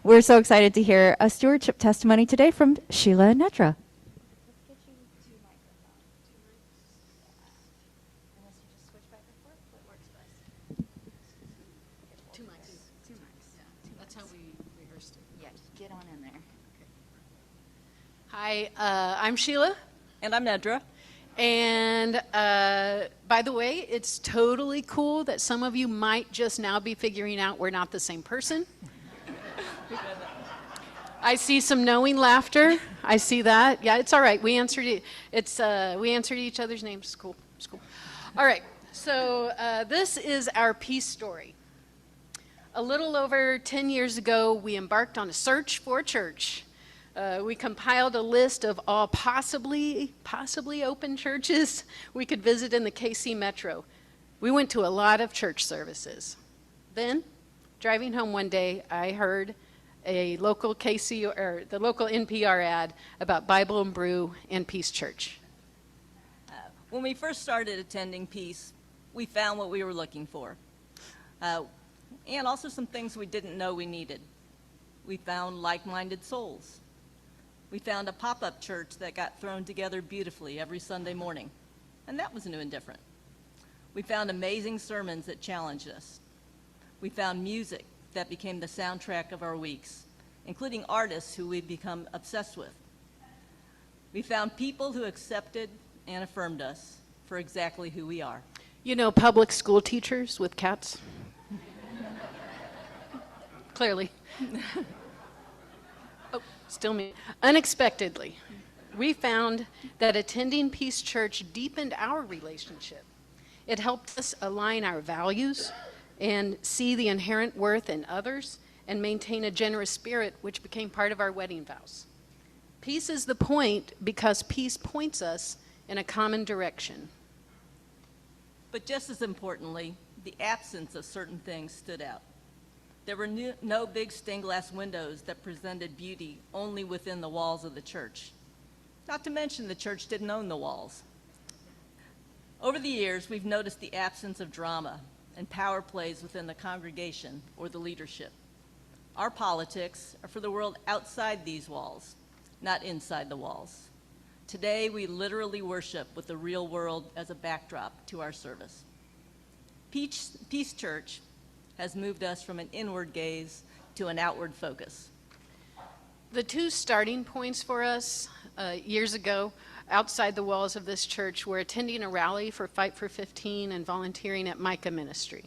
We're so excited to hear a stewardship testimony today from Sheila and Netra. Hi, I'm Sheila. And I'm Nedra. And by the way, it's totally cool that some of you might just now be figuring out we're not the same person. I see some knowing laughter. I see that. Yeah, it's all right. We answered each other's names. It's cool. It's cool. All right. So this is our peace story. A little over 10 years ago, we embarked on a search for a church. We compiled a list of all possibly open churches we could visit in the KC Metro. We went to a lot of church services. Then, driving home one day, I heard a local the local NPR ad about Bible and Brew and Peace Church. When we first started attending Peace, we found what we were looking for, and also some things we didn't know we needed. We found like-minded souls. We found a pop-up church that got thrown together beautifully every Sunday morning, and that was new and different. We found amazing sermons that challenged us. We found music that became the soundtrack of our weeks, including artists who we've become obsessed with. We found people who accepted and affirmed us for exactly who we are. You know, public school teachers with cats? Clearly. Oh, still me. Unexpectedly, we found that attending Peace Church deepened our relationship. It helped us align our values and see the inherent worth in others and maintain a generous spirit, which became part of our wedding vows. Peace is the point because peace points us in a common direction. But just as importantly, the absence of certain things stood out. There were no big stained glass windows that presented beauty only within the walls of the church. Not to mention the church didn't own the walls. Over the years, we've noticed the absence of drama and power plays within the congregation or the leadership. Our politics are for the world outside these walls, not inside the walls. Today, we literally worship with the real world as a backdrop to our service. Peace Church has moved us from an inward gaze to an outward focus. The two starting points for us years ago outside the walls of this church were attending a rally for Fight for 15 and volunteering at Micah Ministry,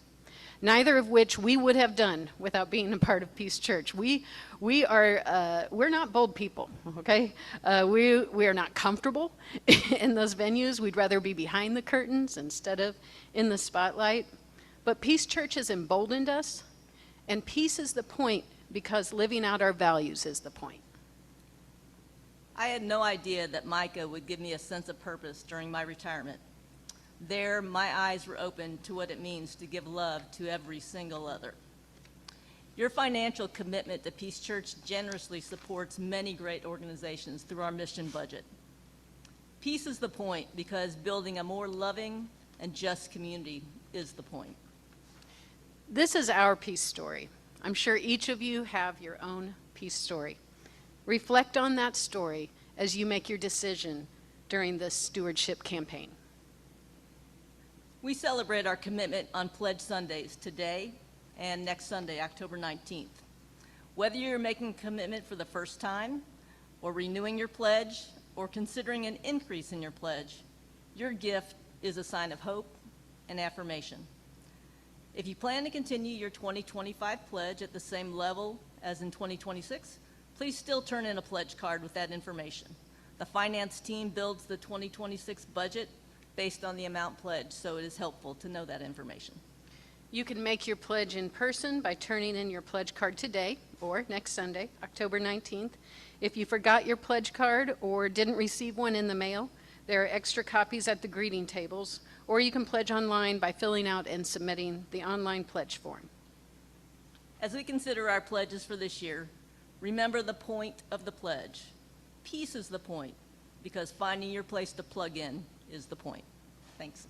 neither of which we would have done without being a part of Peace Church. We're not bold people, okay? We are not comfortable in those venues. We'd rather be behind the curtains instead of in the spotlight. But Peace Church has emboldened us, and peace is the point because living out our values is the point. I had no idea that Micah would give me a sense of purpose during my retirement. There, my eyes were open to what it means to give love to every single other. Your financial commitment to Peace Church generously supports many great organizations through our mission budget. Peace is the point because building a more loving and just community is the point. This is our peace story. I'm sure each of you have your own peace story. Reflect on that story as you make your decision during this stewardship campaign. We celebrate our commitment on Pledge Sundays today and next Sunday, October 19th. Whether you're making a commitment for the first time, or renewing your pledge, or considering an increase in your pledge, your gift is a sign of hope and affirmation. If you plan to continue your 2025 pledge at the same level as in 2026, please still turn in a pledge card with that information. The finance team builds the 2026 budget based on the amount pledged, so it is helpful to know that information. You can make your pledge in person by turning in your pledge card today or next Sunday, October 19th. If you forgot your pledge card or didn't receive one in the mail, there are extra copies at the greeting tables, or you can pledge online by filling out and submitting the online pledge form. As we consider our pledges for this year, remember the point of the pledge. Peace is the point, because finding your place to plug in is the point. Thanks.